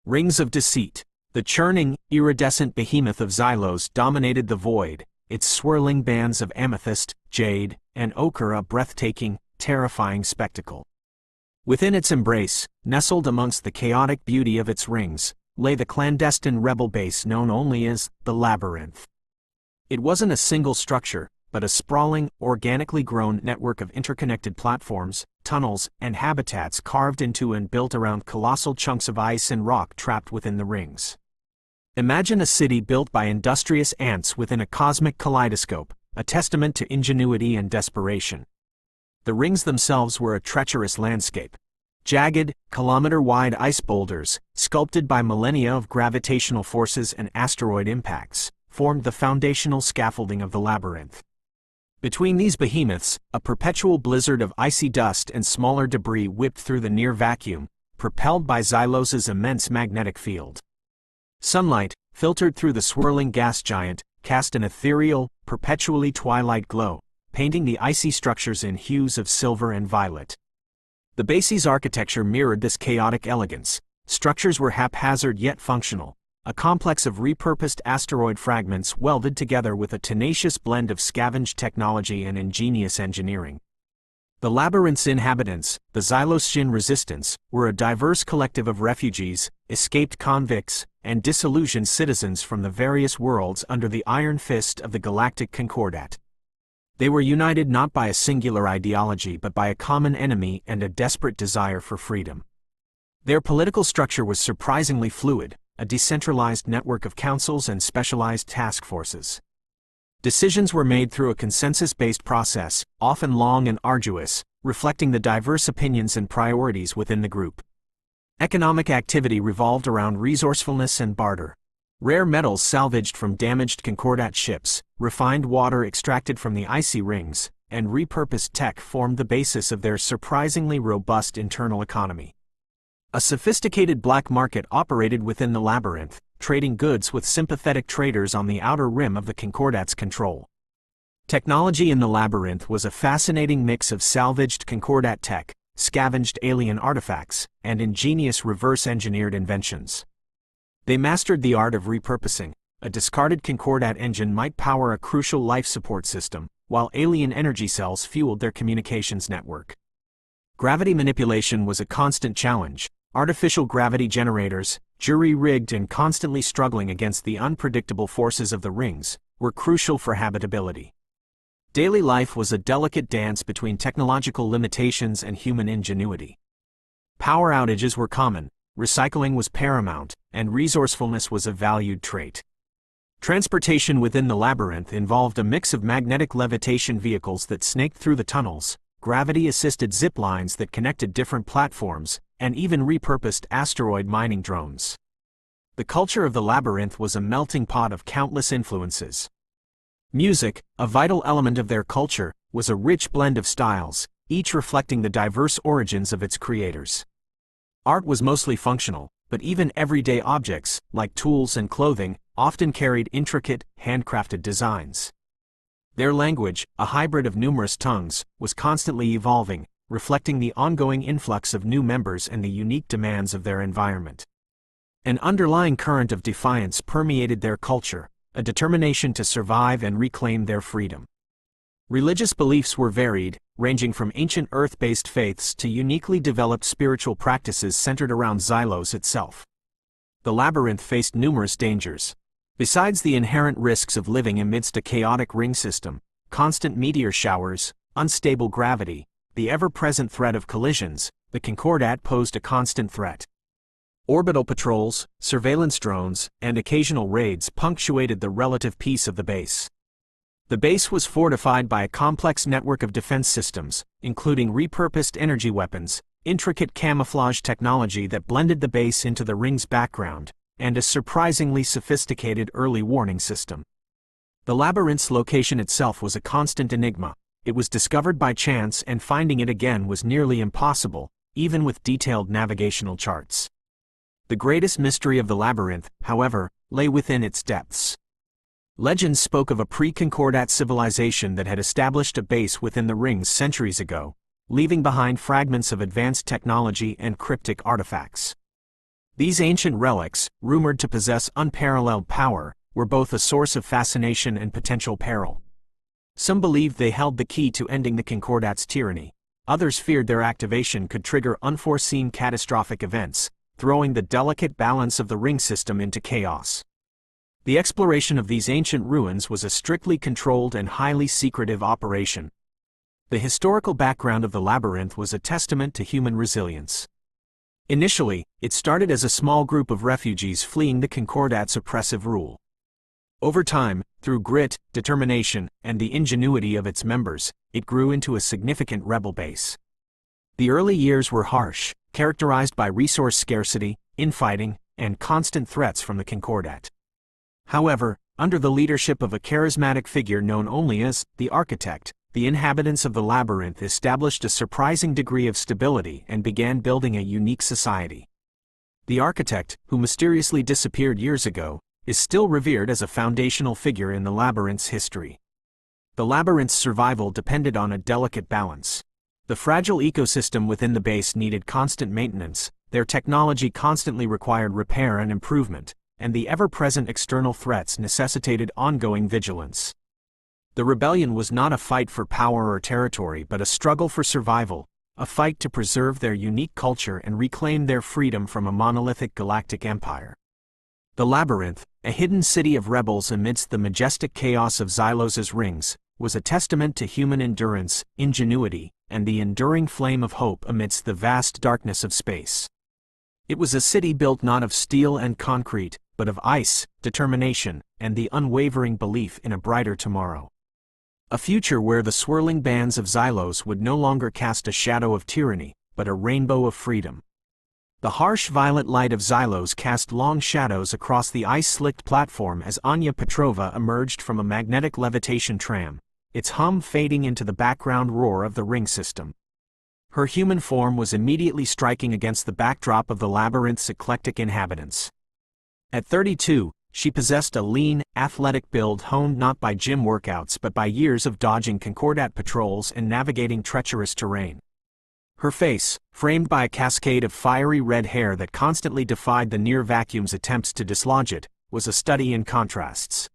Rings of Deceit. The churning, iridescent behemoth of Xylos dominated the void, its swirling bands of amethyst, jade, and ochre a breathtaking, terrifying spectacle. Within its embrace, nestled amongst the chaotic beauty of its rings, lay the clandestine rebel base known only as the Labyrinth. It wasn't a single structure, but a sprawling, organically grown network of interconnected platforms, tunnels, and habitats carved into and built around colossal chunks of ice and rock trapped within the rings. Imagine a city built by industrious ants within a cosmic kaleidoscope, a testament to ingenuity and desperation. The rings themselves were a treacherous landscape. Jagged, kilometer-wide ice boulders, sculpted by millennia of gravitational forces and asteroid impacts, formed the foundational scaffolding of the labyrinth. Between these behemoths, a perpetual blizzard of icy dust and smaller debris whipped through the near vacuum, propelled by Xylos's immense magnetic field. Sunlight, filtered through the swirling gas giant, cast an ethereal, perpetually twilight glow, painting the icy structures in hues of silver and violet. The base's architecture mirrored this chaotic elegance. Structures were haphazard yet functional, a complex of repurposed asteroid fragments welded together with a tenacious blend of scavenged technology and ingenious engineering. The labyrinth's inhabitants, the Xylosian resistance, were a diverse collective of refugees, escaped convicts, and disillusioned citizens from the various worlds under the iron fist of the galactic concordat. They were united not by a singular ideology but by a common enemy and a desperate desire for freedom. Their political structure was surprisingly fluid, a decentralized network of councils and specialized task forces. Decisions were made through a consensus-based process, often long and arduous, reflecting the diverse opinions and priorities within the group. Economic activity revolved around resourcefulness and barter. Rare metals salvaged from damaged concordat ships, refined water extracted from the icy rings, and repurposed tech formed the basis of their surprisingly robust internal economy. A sophisticated black market operated within the labyrinth, trading goods with sympathetic traders on the outer rim of the concordat's control. Technology in the labyrinth was a fascinating mix of salvaged concordat tech, scavenged alien artifacts, and ingenious reverse-engineered inventions. They mastered the art of repurposing. A discarded concordat engine might power a crucial life support system, while alien energy cells fueled their communications network. Gravity manipulation was a constant challenge. Artificial gravity generators, jury-rigged and constantly struggling against the unpredictable forces of the rings, were crucial for habitability. Daily life was a delicate dance between technological limitations and human ingenuity. Power outages were common, recycling was paramount, and resourcefulness was a valued trait. Transportation within the labyrinth involved a mix of magnetic levitation vehicles that snaked through the tunnels, gravity-assisted zip lines that connected different platforms, and even repurposed asteroid mining drones. The culture of the labyrinth was a melting pot of countless influences. Music, a vital element of their culture, was a rich blend of styles, each reflecting the diverse origins of its creators. Art was mostly functional, but even everyday objects, like tools and clothing, often carried intricate, handcrafted designs. Their language, a hybrid of numerous tongues, was constantly evolving, reflecting the ongoing influx of new members and the unique demands of their environment. An underlying current of defiance permeated their culture, a determination to survive and reclaim their freedom. Religious beliefs were varied, ranging from ancient earth-based faiths to uniquely developed spiritual practices centered around Xylos itself. The labyrinth faced numerous dangers. Besides the inherent risks of living amidst a chaotic ring system, constant meteor showers, unstable gravity, the ever-present threat of collisions, the concordat posed a constant threat. Orbital patrols, surveillance drones, and occasional raids punctuated the relative peace of the base. The base was fortified by a complex network of defense systems, including repurposed energy weapons, intricate camouflage technology that blended the base into the ring's background, and a surprisingly sophisticated early warning system. The labyrinth's location itself was a constant enigma. It was discovered by chance, and finding it again was nearly impossible, even with detailed navigational charts. The greatest mystery of the labyrinth, however, lay within its depths. Legends spoke of a pre-concordat civilization that had established a base within the rings centuries ago, leaving behind fragments of advanced technology and cryptic artifacts. These ancient relics, rumored to possess unparalleled power, were both a source of fascination and potential peril. Some believed they held the key to ending the Concordat's tyranny. Others feared their activation could trigger unforeseen catastrophic events, throwing the delicate balance of the ring system into chaos. The exploration of these ancient ruins was a strictly controlled and highly secretive operation. The historical background of the labyrinth was a testament to human resilience. Initially, it started as a small group of refugees fleeing the Concordat's oppressive rule. Over time, through grit, determination, and the ingenuity of its members, it grew into a significant rebel base. The early years were harsh, characterized by resource scarcity, infighting, and constant threats from the Concordat. However, under the leadership of a charismatic figure known only as the Architect, the inhabitants of the labyrinth established a surprising degree of stability and began building a unique society. The Architect, who mysteriously disappeared years ago, is still revered as a foundational figure in the labyrinth's history. The labyrinth's survival depended on a delicate balance. The fragile ecosystem within the base needed constant maintenance, their technology constantly required repair and improvement, and the ever-present external threats necessitated ongoing vigilance. The rebellion was not a fight for power or territory but a struggle for survival, a fight to preserve their unique culture and reclaim their freedom from a monolithic galactic empire. The Labyrinth, a hidden city of rebels amidst the majestic chaos of Xylos's rings, was a testament to human endurance, ingenuity, and the enduring flame of hope amidst the vast darkness of space. It was a city built not of steel and concrete, but of ice, determination, and the unwavering belief in a brighter tomorrow. A future where the swirling bands of Xylos would no longer cast a shadow of tyranny, but a rainbow of freedom. The harsh violet light of Xylos cast long shadows across the ice-slicked platform as Anya Petrova emerged from a magnetic levitation tram, its hum fading into the background roar of the ring system. Her human form was immediately striking against the backdrop of the labyrinth's eclectic inhabitants. At 32, she possessed a lean, athletic build honed not by gym workouts but by years of dodging Concordat patrols and navigating treacherous terrain. Her face, framed by a cascade of fiery red hair that constantly defied the near-vacuum's attempts to dislodge it, was a study in contrasts.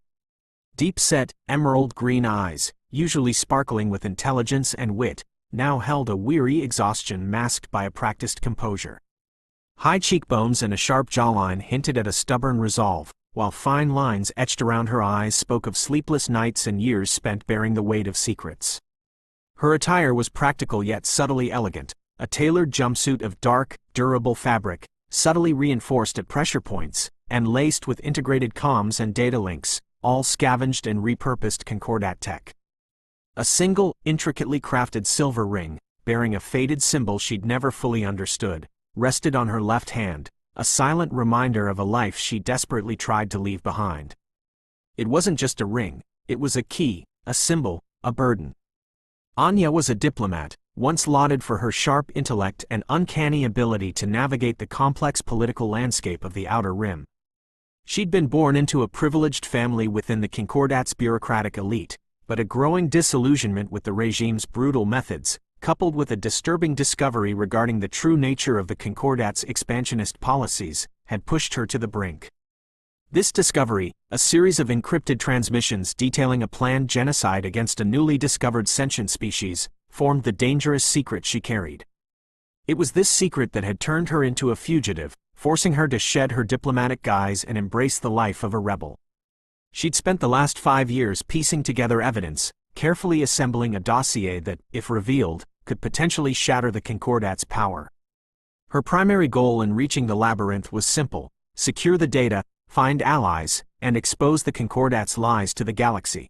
Deep-set, emerald-green eyes, usually sparkling with intelligence and wit, now held a weary exhaustion masked by a practiced composure. High cheekbones and a sharp jawline hinted at a stubborn resolve, while fine lines etched around her eyes spoke of sleepless nights and years spent bearing the weight of secrets. Her attire was practical yet subtly elegant, a tailored jumpsuit of dark, durable fabric, subtly reinforced at pressure points, and laced with integrated comms and data links, all scavenged and repurposed Concordat tech. A single, intricately crafted silver ring, bearing a faded symbol she'd never fully understood, rested on her left hand, a silent reminder of a life she desperately tried to leave behind. It wasn't just a ring, it was a key, a symbol, a burden. Anya was a diplomat, once lauded for her sharp intellect and uncanny ability to navigate the complex political landscape of the Outer Rim. She'd been born into a privileged family within the Concordat's bureaucratic elite, but a growing disillusionment with the regime's brutal methods, coupled with a disturbing discovery regarding the true nature of the Concordat's expansionist policies, had pushed her to the brink. This discovery, a series of encrypted transmissions detailing a planned genocide against a newly discovered sentient species, formed the dangerous secret she carried. It was this secret that had turned her into a fugitive, forcing her to shed her diplomatic guise and embrace the life of a rebel. She'd spent the last 5 years piecing together evidence, carefully assembling a dossier that, if revealed, could potentially shatter the Concordat's power. Her primary goal in reaching the labyrinth was simple: secure the data, find allies, and expose the Concordat's lies to the galaxy.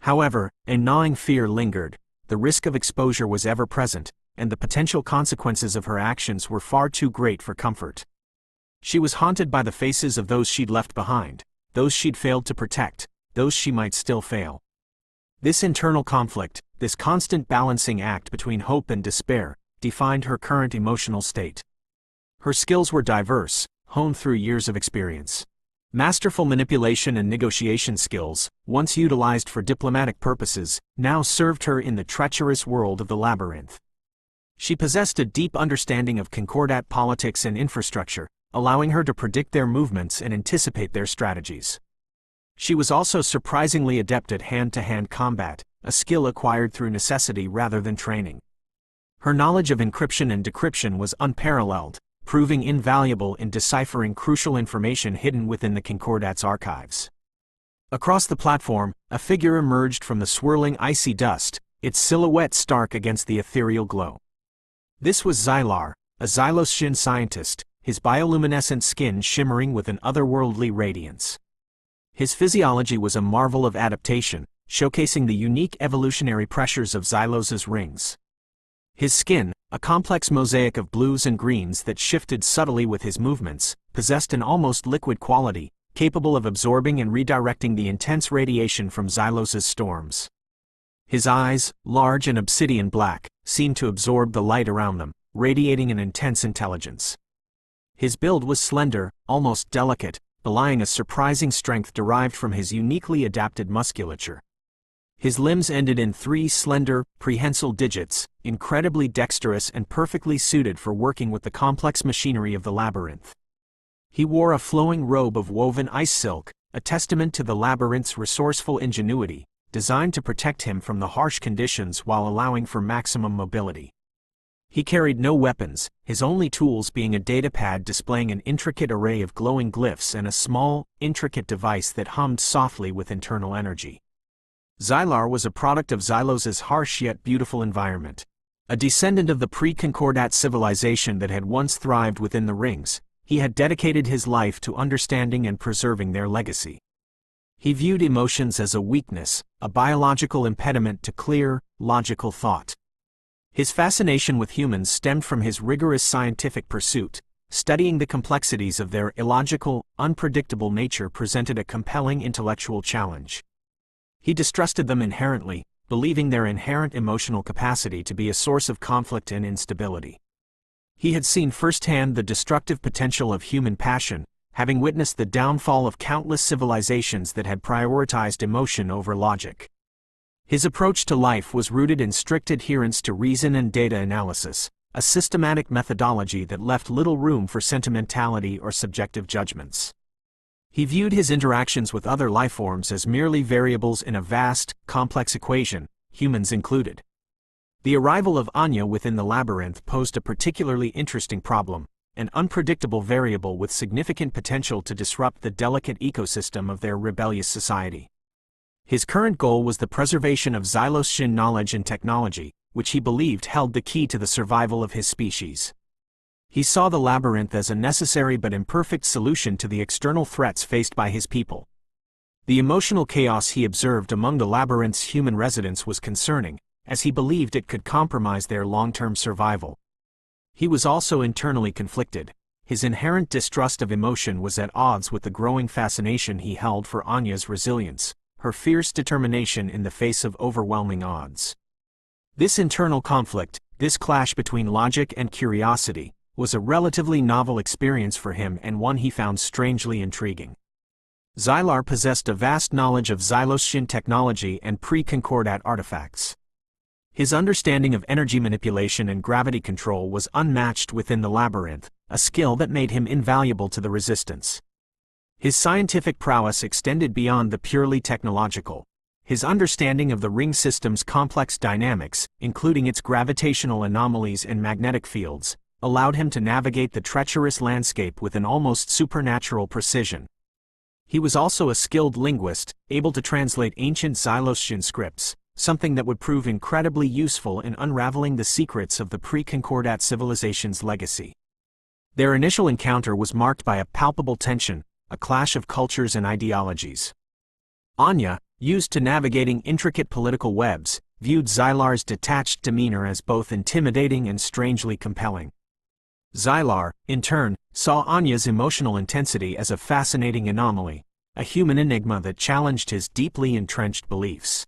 However, a gnawing fear lingered. The risk of exposure was ever present, and the potential consequences of her actions were far too great for comfort. She was haunted by the faces of those she'd left behind, those she'd failed to protect, those she might still fail. This internal conflict, this constant balancing act between hope and despair, defined her current emotional state. Her skills were diverse, honed through years of experience. Masterful manipulation and negotiation skills, once utilized for diplomatic purposes, now served her in the treacherous world of the labyrinth. She possessed a deep understanding of Concordat politics and infrastructure, allowing her to predict their movements and anticipate their strategies. She was also surprisingly adept at hand-to-hand combat, a skill acquired through necessity rather than training. Her knowledge of encryption and decryption was unparalleled, proving invaluable in deciphering crucial information hidden within the Concordat's archives. Across the platform, a figure emerged from the swirling icy dust, its silhouette stark against the ethereal glow. This was Xylar, a Xyloscian scientist, his bioluminescent skin shimmering with an otherworldly radiance. His physiology was a marvel of adaptation, showcasing the unique evolutionary pressures of Xylos's rings. His skin, a complex mosaic of blues and greens that shifted subtly with his movements, possessed an almost liquid quality, capable of absorbing and redirecting the intense radiation from Xylos's storms. His eyes, large and obsidian black, seemed to absorb the light around them, radiating an intense intelligence. His build was slender, almost delicate, belying a surprising strength derived from his uniquely adapted musculature. His limbs ended in 3 slender, prehensile digits, incredibly dexterous and perfectly suited for working with the complex machinery of the Labyrinth. He wore a flowing robe of woven ice silk, a testament to the Labyrinth's resourceful ingenuity, designed to protect him from the harsh conditions while allowing for maximum mobility. He carried no weapons, his only tools being a datapad displaying an intricate array of glowing glyphs and a small, intricate device that hummed softly with internal energy. Xylar was a product of Xylos's harsh yet beautiful environment. A descendant of the pre-Concordat civilization that had once thrived within the rings, he had dedicated his life to understanding and preserving their legacy. He viewed emotions as a weakness, a biological impediment to clear, logical thought. His fascination with humans stemmed from his rigorous scientific pursuit. Studying the complexities of their illogical, unpredictable nature presented a compelling intellectual challenge. He distrusted them inherently, believing their inherent emotional capacity to be a source of conflict and instability. He had seen firsthand the destructive potential of human passion, having witnessed the downfall of countless civilizations that had prioritized emotion over logic. His approach to life was rooted in strict adherence to reason and data analysis, a systematic methodology that left little room for sentimentality or subjective judgments. He viewed his interactions with other lifeforms as merely variables in a vast, complex equation, humans included. The arrival of Anya within the Labyrinth posed a particularly interesting problem, an unpredictable variable with significant potential to disrupt the delicate ecosystem of their rebellious society. His current goal was the preservation of Xyloscian knowledge and technology, which he believed held the key to the survival of his species. He saw the Labyrinth as a necessary but imperfect solution to the external threats faced by his people. The emotional chaos he observed among the Labyrinth's human residents was concerning, as he believed it could compromise their long-term survival. He was also internally conflicted. His inherent distrust of emotion was at odds with the growing fascination he held for Anya's resilience, her fierce determination in the face of overwhelming odds. This internal conflict, this clash between logic and curiosity, was a relatively novel experience for him and one he found strangely intriguing. Xylar possessed a vast knowledge of Xyloscian technology and pre-Concordat artifacts. His understanding of energy manipulation and gravity control was unmatched within the Labyrinth, a skill that made him invaluable to the Resistance. His scientific prowess extended beyond the purely technological. His understanding of the ring system's complex dynamics, including its gravitational anomalies and magnetic fields, allowed him to navigate the treacherous landscape with an almost supernatural precision. He was also a skilled linguist, able to translate ancient Xyloscian scripts, something that would prove incredibly useful in unraveling the secrets of the pre-Concordat civilization's legacy. Their initial encounter was marked by a palpable tension, a clash of cultures and ideologies. Anya, used to navigating intricate political webs, viewed Xylar's detached demeanor as both intimidating and strangely compelling. Xylar, in turn, saw Anya's emotional intensity as a fascinating anomaly, a human enigma that challenged his deeply entrenched beliefs.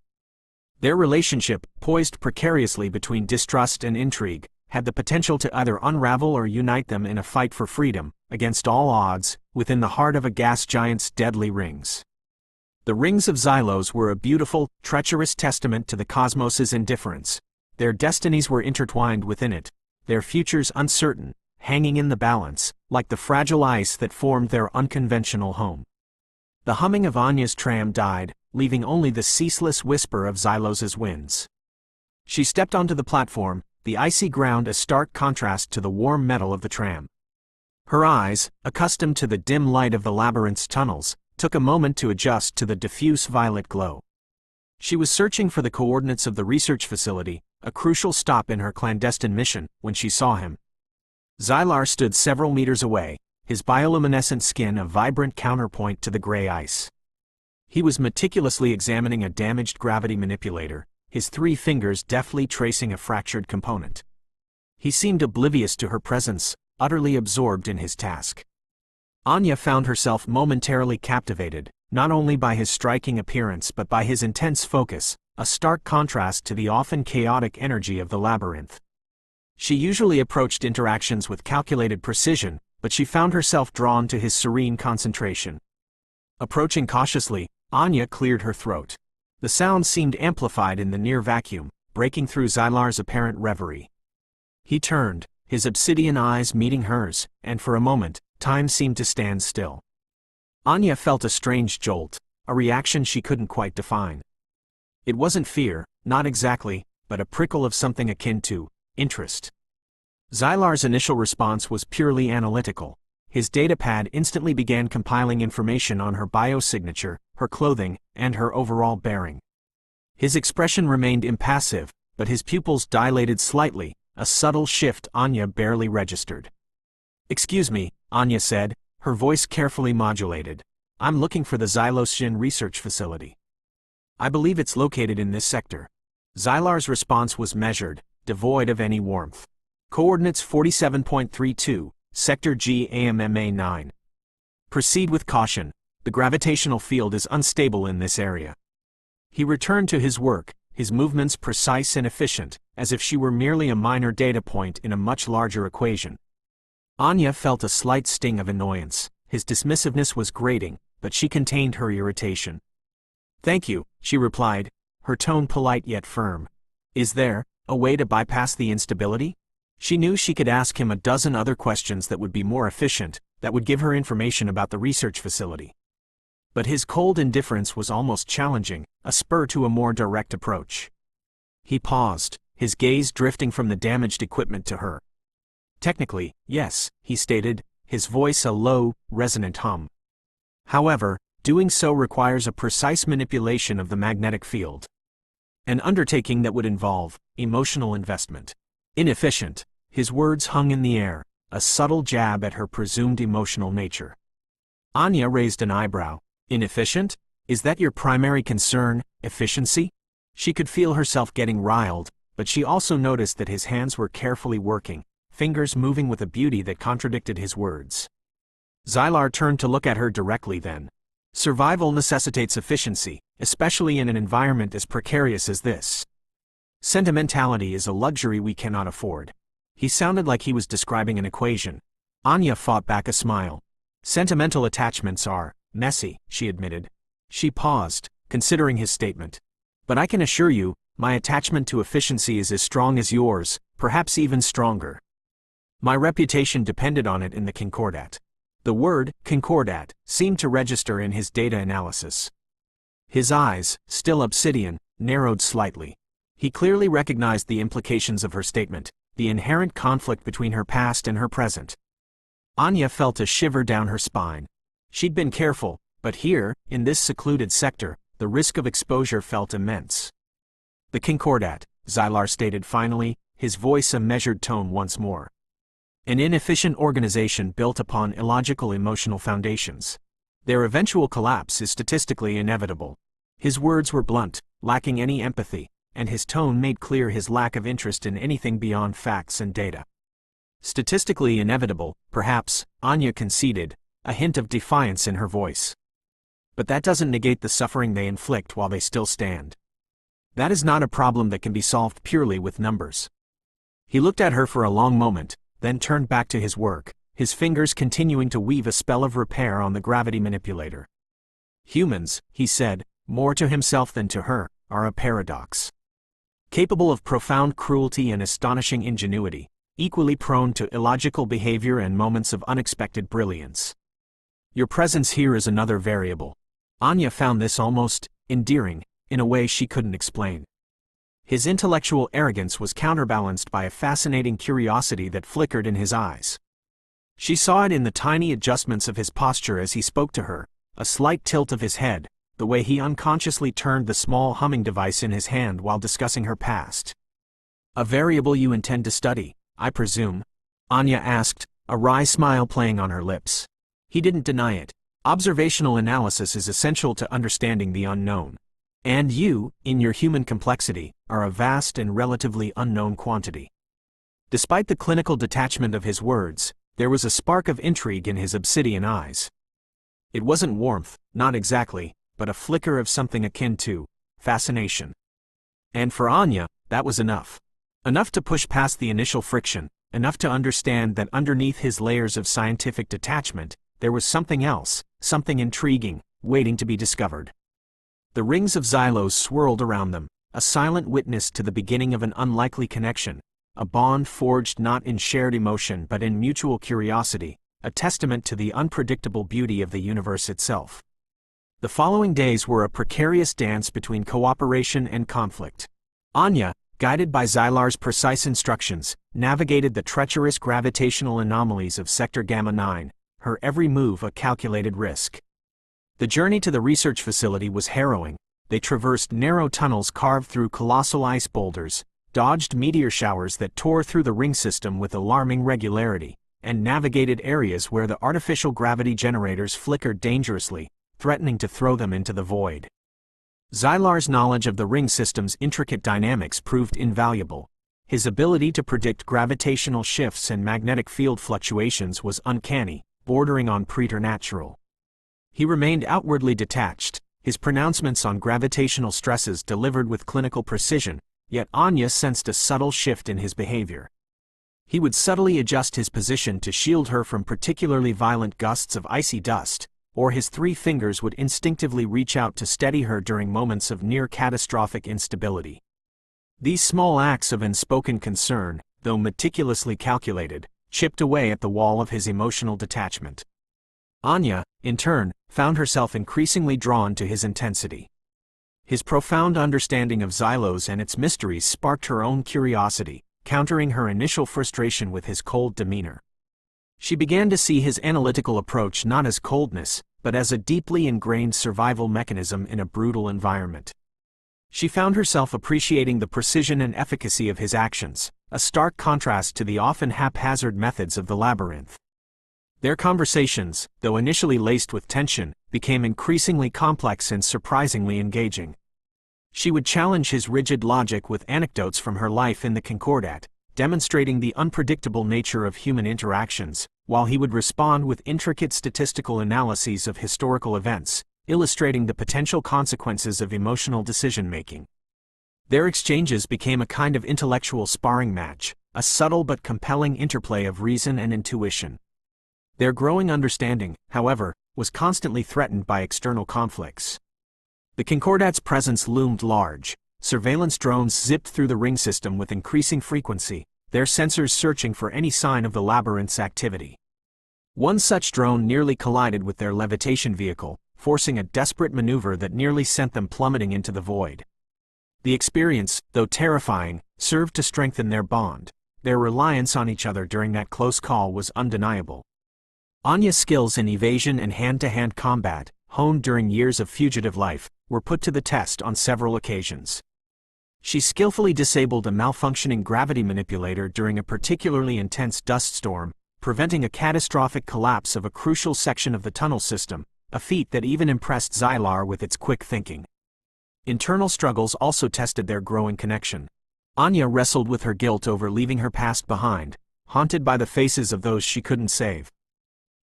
Their relationship, poised precariously between distrust and intrigue, had the potential to either unravel or unite them in a fight for freedom, against all odds, within the heart of a gas giant's deadly rings. The rings of Xylos were a beautiful, treacherous testament to the cosmos's indifference. Their destinies were intertwined within it, their futures uncertain, hanging in the balance, like the fragile ice that formed their unconventional home. The humming of Anya's tram died, leaving only the ceaseless whisper of Xylos's winds. She stepped onto the platform, the icy ground a stark contrast to the warm metal of the tram. Her eyes, accustomed to the dim light of the labyrinth's tunnels, took a moment to adjust to the diffuse violet glow. She was searching for the coordinates of the research facility, a crucial stop in her clandestine mission, when she saw him. Xylar stood several meters away, his bioluminescent skin a vibrant counterpoint to the gray ice. He was meticulously examining a damaged gravity manipulator, his 3 fingers deftly tracing a fractured component. He seemed oblivious to her presence, utterly absorbed in his task. Anya found herself momentarily captivated, not only by his striking appearance but by his intense focus, a stark contrast to the often chaotic energy of the labyrinth. She usually approached interactions with calculated precision, but she found herself drawn to his serene concentration. Approaching cautiously, Anya cleared her throat. The sound seemed amplified in the near vacuum, breaking through Xylar's apparent reverie. He turned, his obsidian eyes meeting hers, and for a moment, time seemed to stand still. Anya felt a strange jolt, a reaction she couldn't quite define. It wasn't fear, not exactly, but a prickle of something akin to interest. Xylar's initial response was purely analytical. His datapad instantly began compiling information on her biosignature, her clothing, and her overall bearing. His expression remained impassive, but his pupils dilated slightly, a subtle shift Anya barely registered. "Excuse me," Anya said, her voice carefully modulated. "I'm looking for the Xylosian research facility. I believe it's located in this sector." Xylar's response was measured, devoid of any warmth. Coordinates 47.32, Sector G AMMA 9. "Proceed with caution. The gravitational field is unstable in this area." He returned to his work, his movements precise and efficient, as if she were merely a minor data point in a much larger equation. Anya felt a slight sting of annoyance. His dismissiveness was grating, but she contained her irritation. "Thank you," she replied, her tone polite yet firm. "Is there a way to bypass the instability?" She knew she could ask him a dozen other questions that would be more efficient, that would give her information about the research facility. But his cold indifference was almost challenging, a spur to a more direct approach. He paused, his gaze drifting from the damaged equipment to her. "Technically, yes," he stated, his voice a low, resonant hum. "However, doing so requires a precise manipulation of the magnetic field. An undertaking that would involve emotional investment." "Inefficient." His words hung in the air, a subtle jab at her presumed emotional nature. Anya raised an eyebrow. "Inefficient? Is that your primary concern, efficiency?" She could feel herself getting riled, but she also noticed that his hands were carefully working, fingers moving with a beauty that contradicted his words. Xylar turned to look at her directly then. "Survival necessitates efficiency, especially in an environment as precarious as this. Sentimentality is a luxury we cannot afford." He sounded like he was describing an equation. Anya fought back a smile. "Sentimental attachments are messy," she admitted. She paused, considering his statement. "But I can assure you, my attachment to efficiency is as strong as yours, perhaps even stronger. My reputation depended on it in the Concordat." The word, Concordat, seemed to register in his data analysis. His eyes, still obsidian, narrowed slightly. He clearly recognized the implications of her statement, the inherent conflict between her past and her present. Anya felt a shiver down her spine. She'd been careful, but here, in this secluded sector, the risk of exposure felt immense. "The Concordat," Xylar stated finally, his voice a measured tone once more. "An inefficient organization built upon illogical emotional foundations. Their eventual collapse is statistically inevitable." His words were blunt, lacking any empathy, and his tone made clear his lack of interest in anything beyond facts and data. "Statistically inevitable, perhaps," Anya conceded, a hint of defiance in her voice. "But that doesn't negate the suffering they inflict while they still stand. That is not a problem that can be solved purely with numbers." He looked at her for a long moment, then turned back to his work, his fingers continuing to weave a spell of repair on the gravity manipulator. "Humans," he said, more to himself than to her, "are a paradox. Capable of profound cruelty and astonishing ingenuity, equally prone to illogical behavior and moments of unexpected brilliance. Your presence here is another variable. Anya found this almost endearing, in a way she couldn't explain. His intellectual arrogance was counterbalanced by a fascinating curiosity that flickered in his eyes. She saw it in the tiny adjustments of his posture as he spoke to her, a slight tilt of his head, the way he unconsciously turned the small humming device in his hand while discussing her past. "A variable you intend to study, I presume?" Anya asked, a wry smile playing on her lips. He didn't deny it. Observational analysis is essential to understanding the unknown. And you, in your human complexity, are a vast and relatively unknown quantity. Despite the clinical detachment of his words, there was a spark of intrigue in his obsidian eyes. It wasn't warmth, not exactly, but a flicker of something akin to fascination. And for Anya, that was enough. Enough to push past the initial friction, enough to understand that underneath his layers of scientific detachment, there was something else, something intriguing, waiting to be discovered. The rings of Xylar swirled around them, a silent witness to the beginning of an unlikely connection, a bond forged not in shared emotion but in mutual curiosity, a testament to the unpredictable beauty of the universe itself. The following days were a precarious dance between cooperation and conflict. Anya, guided by Xylar's precise instructions, navigated the treacherous gravitational anomalies of Sector Gamma 9, her every move a calculated risk. The journey to the research facility was harrowing. They traversed narrow tunnels carved through colossal ice boulders, dodged meteor showers that tore through the ring system with alarming regularity, and navigated areas where the artificial gravity generators flickered dangerously, threatening to throw them into the void. Xylar's knowledge of the ring system's intricate dynamics proved invaluable. His ability to predict gravitational shifts and magnetic field fluctuations was uncanny, bordering on preternatural. He remained outwardly detached, his pronouncements on gravitational stresses delivered with clinical precision, yet Anya sensed a subtle shift in his behavior. He would subtly adjust his position to shield her from particularly violent gusts of icy dust, or his 3 fingers would instinctively reach out to steady her during moments of near-catastrophic instability. These small acts of unspoken concern, though meticulously calculated, chipped away at the wall of his emotional detachment. Anya, in turn, found herself increasingly drawn to his intensity. His profound understanding of Xylar and its mysteries sparked her own curiosity, countering her initial frustration with his cold demeanor. She began to see his analytical approach not as coldness, but as a deeply ingrained survival mechanism in a brutal environment. She found herself appreciating the precision and efficacy of his actions, a stark contrast to the often haphazard methods of the Labyrinth. Their conversations, though initially laced with tension, became increasingly complex and surprisingly engaging. She would challenge his rigid logic with anecdotes from her life in the Concordat, demonstrating the unpredictable nature of human interactions, while he would respond with intricate statistical analyses of historical events, illustrating the potential consequences of emotional decision-making. Their exchanges became a kind of intellectual sparring match, a subtle but compelling interplay of reason and intuition. Their growing understanding, however, was constantly threatened by external conflicts. The Concordat's presence loomed large. Surveillance drones zipped through the ring system with increasing frequency, their sensors searching for any sign of the Labyrinth's activity. One such drone nearly collided with their levitation vehicle, forcing a desperate maneuver that nearly sent them plummeting into the void. The experience, though terrifying, served to strengthen their bond. Their reliance on each other during that close call was undeniable. Anya's skills in evasion and hand-to-hand combat, honed during years of fugitive life, were put to the test on several occasions. She skillfully disabled a malfunctioning gravity manipulator during a particularly intense dust storm, preventing a catastrophic collapse of a crucial section of the tunnel system, a feat that even impressed Xylar with its quick thinking. Internal struggles also tested their growing connection. Anya wrestled with her guilt over leaving her past behind, haunted by the faces of those she couldn't save.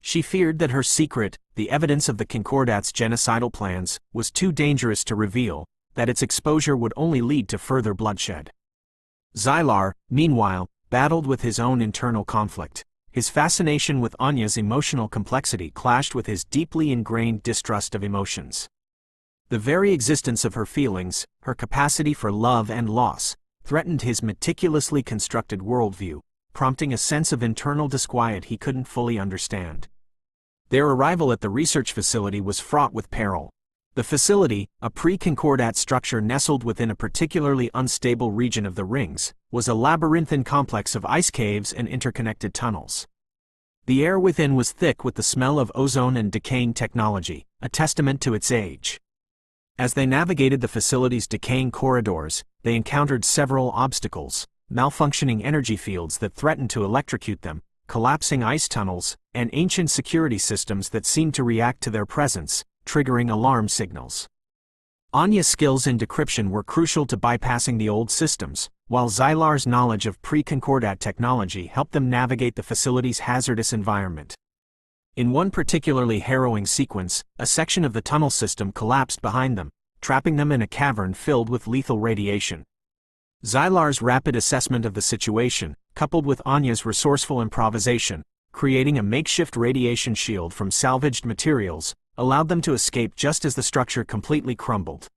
She feared that her secret, the evidence of the Concordat's genocidal plans, was too dangerous to reveal, that its exposure would only lead to further bloodshed. Xylar, meanwhile, battled with his own internal conflict. His fascination with Anya's emotional complexity clashed with his deeply ingrained distrust of emotions. The very existence of her feelings, her capacity for love and loss, threatened his meticulously constructed worldview, prompting a sense of internal disquiet he couldn't fully understand. Their arrival at the research facility was fraught with peril. The facility, a pre-concordat structure nestled within a particularly unstable region of the rings, was a labyrinthine complex of ice caves and interconnected tunnels. The air within was thick with the smell of ozone and decaying technology, a testament to its age. As they navigated the facility's decaying corridors, they encountered several obstacles: malfunctioning energy fields that threatened to electrocute them, collapsing ice tunnels, and ancient security systems that seemed to react to their presence, triggering alarm signals. Anya's skills in decryption were crucial to bypassing the old systems, while Xylar's knowledge of pre-concordat technology helped them navigate the facility's hazardous environment. In one particularly harrowing sequence, a section of the tunnel system collapsed behind them, trapping them in a cavern filled with lethal radiation. Xylar's rapid assessment of the situation, coupled with Anya's resourceful improvisation, creating a makeshift radiation shield from salvaged materials, allowed them to escape just as the structure completely crumbled.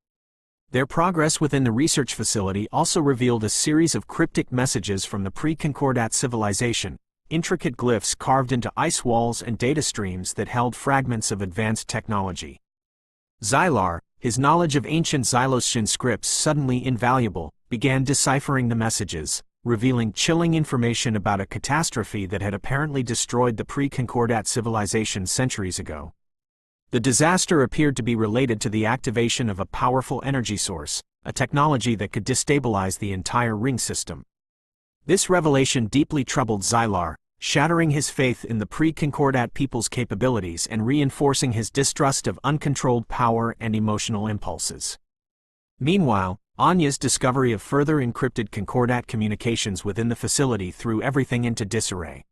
Their progress within the research facility also revealed a series of cryptic messages from the pre-concordat civilization, intricate glyphs carved into ice walls and data streams that held fragments of advanced technology. Xylar, his knowledge of ancient Xylosian scripts suddenly invaluable, began deciphering the messages, revealing chilling information about a catastrophe that had apparently destroyed the pre-concordat civilization centuries ago. The disaster appeared to be related to the activation of a powerful energy source, a technology that could destabilize the entire ring system. This revelation deeply troubled Xylar, shattering his faith in the pre-concordat people's capabilities and reinforcing his distrust of uncontrolled power and emotional impulses. Meanwhile, Anya's discovery of further encrypted concordat communications within the facility threw everything into disarray.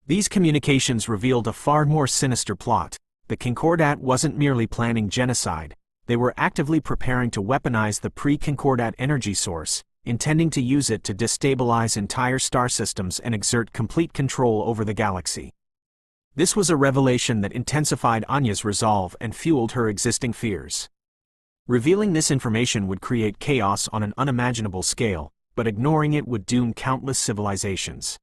These communications revealed a far more sinister plot. The concordat wasn't merely planning genocide, they were actively preparing to weaponize the pre-concordat energy source, intending to use it to destabilize entire star systems and exert complete control over the galaxy. This was a revelation that intensified Anya's resolve and fueled her existing fears. Revealing this information would create chaos on an unimaginable scale, but ignoring it would doom countless civilizations.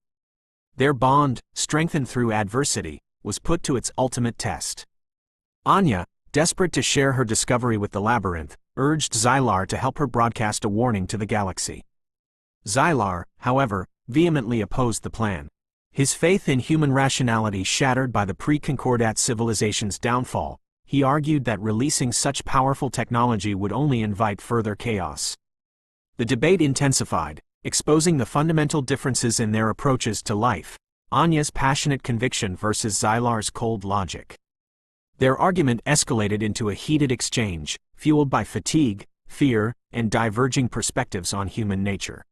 Their bond, strengthened through adversity, was put to its ultimate test. Anya, desperate to share her discovery with the Labyrinth, urged Xylar to help her broadcast a warning to the galaxy. Xylar, however, vehemently opposed the plan. His faith in human rationality shattered by the pre-concordat civilization's downfall, he argued that releasing such powerful technology would only invite further chaos. The debate intensified, exposing the fundamental differences in their approaches to life: Anya's passionate conviction versus Xylar's cold logic. Their argument escalated into a heated exchange, fueled by fatigue, fear, and diverging perspectives on human nature.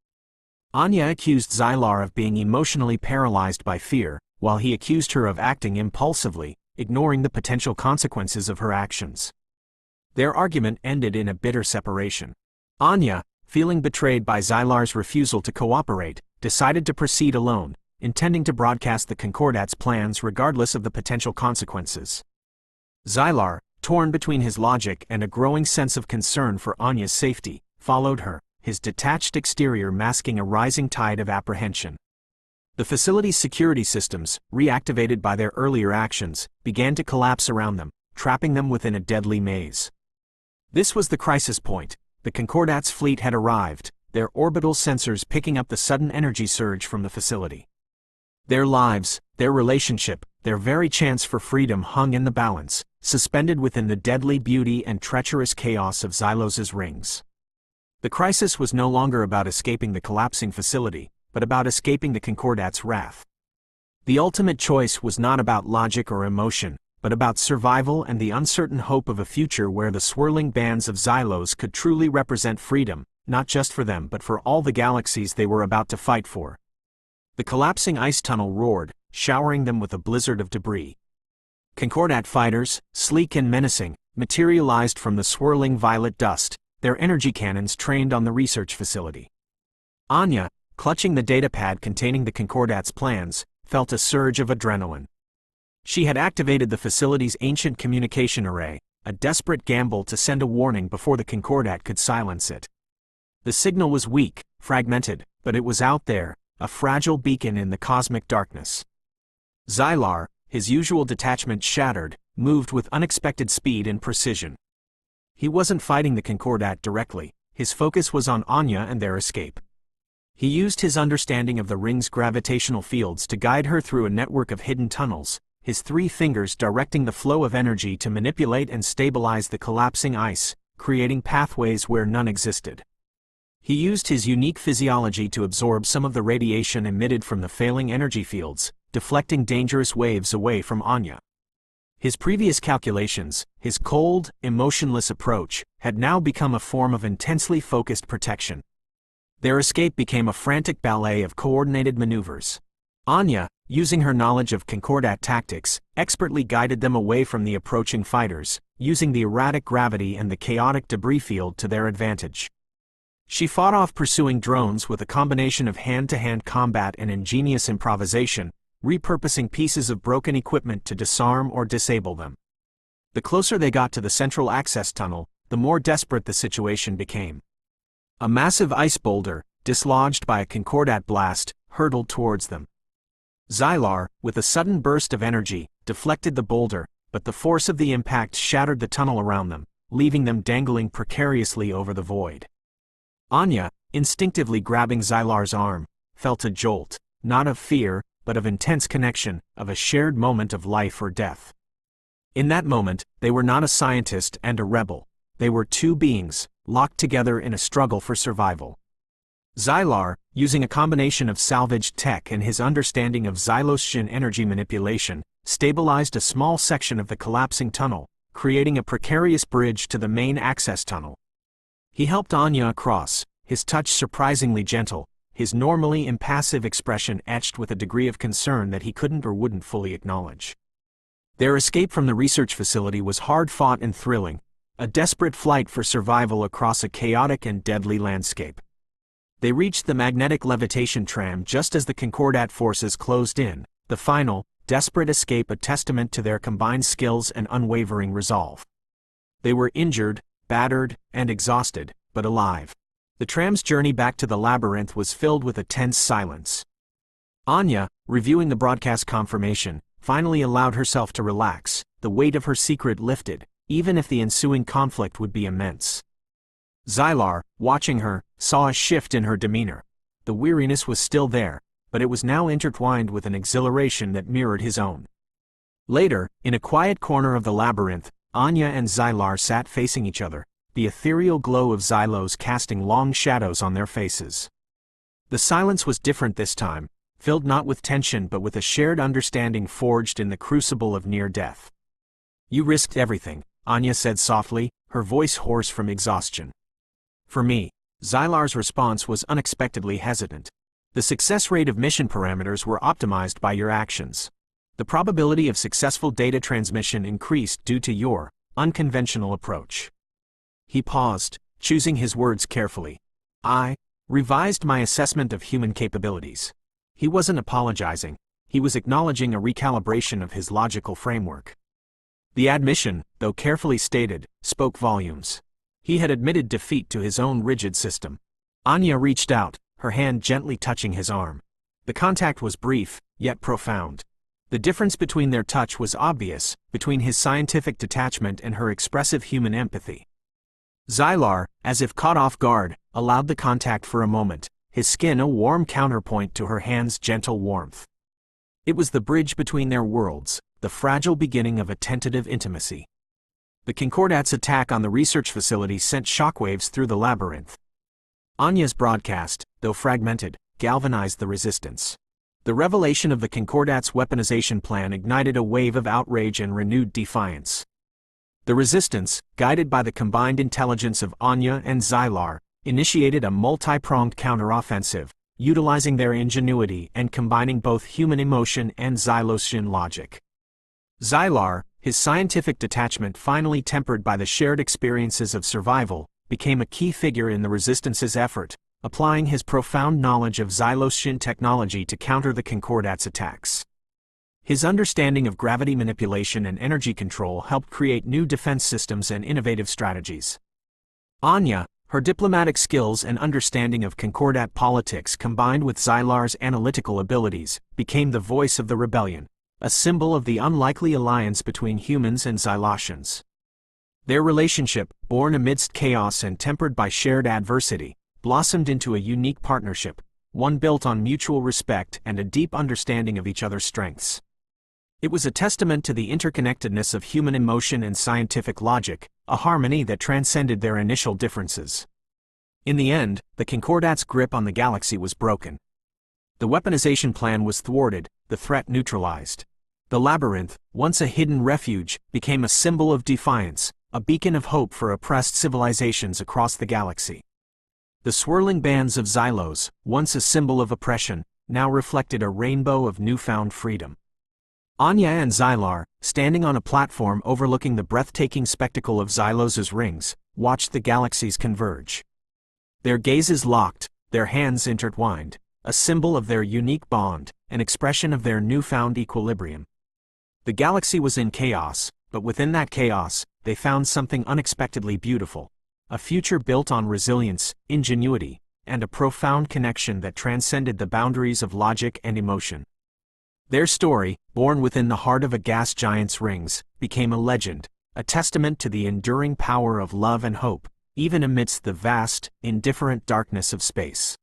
Anya accused Xylar of being emotionally paralyzed by fear, while he accused her of acting impulsively, ignoring the potential consequences of her actions. Their argument ended in a bitter separation. Anya, feeling betrayed by Xylar's refusal to cooperate, decided to proceed alone, intending to broadcast the concordat's plans regardless of the potential consequences. Xylar, torn between his logic and a growing sense of concern for Anya's safety, followed her, his detached exterior masking a rising tide of apprehension. The facility's security systems, reactivated by their earlier actions, began to collapse around them, trapping them within a deadly maze. This was the crisis point. The concordat's fleet had arrived, their orbital sensors picking up the sudden energy surge from the facility. Their lives, their relationship, their very chance for freedom hung in the balance, suspended within the deadly beauty and treacherous chaos of Xylos's rings. The crisis was no longer about escaping the collapsing facility, but about escaping the concordat's wrath. The ultimate choice was not about logic or emotion, but about survival and the uncertain hope of a future where the swirling bands of Xylos could truly represent freedom, not just for them but for all the galaxies they were about to fight for. The collapsing ice tunnel roared, showering them with a blizzard of debris. Concordat fighters, sleek and menacing, materialized from the swirling violet dust, their energy cannons trained on the research facility. Anya, clutching the datapad containing the concordat's plans, felt a surge of adrenaline. She had activated the facility's ancient communication array, a desperate gamble to send a warning before the concordat could silence it. The signal was weak, fragmented, but it was out there, a fragile beacon in the cosmic darkness. Xylar, his usual detachment shattered, moved with unexpected speed and precision. He wasn't fighting the Concordat directly, his focus was on Anya and their escape. He used his understanding of the ring's gravitational fields to guide her through a network of hidden tunnels, his 3 fingers directing the flow of energy to manipulate and stabilize the collapsing ice, creating pathways where none existed. He used his unique physiology to absorb some of the radiation emitted from the failing energy fields, deflecting dangerous waves away from Anya. His previous calculations, his cold, emotionless approach, had now become a form of intensely focused protection. Their escape became a frantic ballet of coordinated maneuvers. Anya, using her knowledge of Concordat tactics, expertly guided them away from the approaching fighters, using the erratic gravity and the chaotic debris field to their advantage. She fought off pursuing drones with a combination of hand-to-hand combat and ingenious improvisation, repurposing pieces of broken equipment to disarm or disable them. The closer they got to the central access tunnel, the more desperate the situation became. A massive ice boulder, dislodged by a Concordat blast, hurtled towards them. Xylar, with a sudden burst of energy, deflected the boulder, but the force of the impact shattered the tunnel around them, leaving them dangling precariously over the void. Anya, instinctively grabbing Xylar's arm, felt a jolt, not of fear, but of intense connection, of a shared moment of life or death. In that moment, they were not a scientist and a rebel. They were 2 beings, locked together in a struggle for survival. Xylar, using a combination of salvaged tech and his understanding of Xylosian energy manipulation, stabilized a small section of the collapsing tunnel, creating a precarious bridge to the main access tunnel. He helped Anya across, his touch surprisingly gentle, his normally impassive expression etched with a degree of concern that he couldn't or wouldn't fully acknowledge. Their escape from the research facility was hard-fought and thrilling, a desperate flight for survival across a chaotic and deadly landscape. They reached the magnetic levitation tram just as the Concordat forces closed in, the final, desperate escape a testament to their combined skills and unwavering resolve. They were injured, battered, and exhausted, but alive. The tram's journey back to the Labyrinth was filled with a tense silence. Anya, reviewing the broadcast confirmation, finally allowed herself to relax, the weight of her secret lifted, even if the ensuing conflict would be immense. Xylar, watching her, saw a shift in her demeanor. The weariness was still there, but it was now intertwined with an exhilaration that mirrored his own. Later, in a quiet corner of the Labyrinth, Anya and Xylar sat facing each other, the ethereal glow of Xylos casting long shadows on their faces. The silence was different this time, filled not with tension but with a shared understanding forged in the crucible of near death. "You risked everything," Anya said softly, her voice hoarse from exhaustion. "For me." Xylar's response was unexpectedly hesitant. "The success rate of mission parameters were optimized by your actions. The probability of successful data transmission increased due to your unconventional approach." He paused, choosing his words carefully. "I revised my assessment of human capabilities." He wasn't apologizing, he was acknowledging a recalibration of his logical framework. The admission, though carefully stated, spoke volumes. He had admitted defeat to his own rigid system. Anya reached out, her hand gently touching his arm. The contact was brief, yet profound. The difference between their touch was obvious, between his scientific detachment and her expressive human empathy. Xylar, as if caught off guard, allowed the contact for a moment, his skin a warm counterpoint to her hand's gentle warmth. It was the bridge between their worlds, the fragile beginning of a tentative intimacy. The Concordat's attack on the research facility sent shockwaves through the Labyrinth. Anya's broadcast, though fragmented, galvanized the resistance. The revelation of the Concordat's weaponization plan ignited a wave of outrage and renewed defiance. The resistance, guided by the combined intelligence of Anya and Xylar, initiated a multi-pronged counteroffensive, utilizing their ingenuity and combining both human emotion and Xylosian logic. Xylar, his scientific detachment finally tempered by the shared experiences of survival, became a key figure in the Resistance's effort, applying his profound knowledge of Xylosian technology to counter the Concordat's attacks. His understanding of gravity manipulation and energy control helped create new defense systems and innovative strategies. Anya, Her diplomatic skills and understanding of Concordat politics combined with Xylar's analytical abilities became the voice of the rebellion, a symbol of the unlikely alliance between humans and Xylosians. Their relationship, born amidst chaos and tempered by shared adversity, blossomed into a unique partnership, one built on mutual respect and a deep understanding of each other's strengths. It was a testament to the interconnectedness of human emotion and scientific logic, a harmony that transcended their initial differences. In the end, the Concordat's grip on the galaxy was broken. The weaponization plan was thwarted, the threat neutralized. The Labyrinth, once a hidden refuge, became a symbol of defiance, a beacon of hope for oppressed civilizations across the galaxy. The swirling bands of Xylos, once a symbol of oppression, now reflected a rainbow of newfound freedom. Anya and Xylar, standing on a platform overlooking the breathtaking spectacle of Xylos's rings, watched the galaxies converge. Their gazes locked, their hands intertwined, a symbol of their unique bond, an expression of their newfound equilibrium. The galaxy was in chaos, but within that chaos, they found something unexpectedly beautiful, a future built on resilience, ingenuity, and a profound connection that transcended the boundaries of logic and emotion. Their story, born within the heart of a gas giant's rings, became a legend, a testament to the enduring power of love and hope, even amidst the vast, indifferent darkness of space.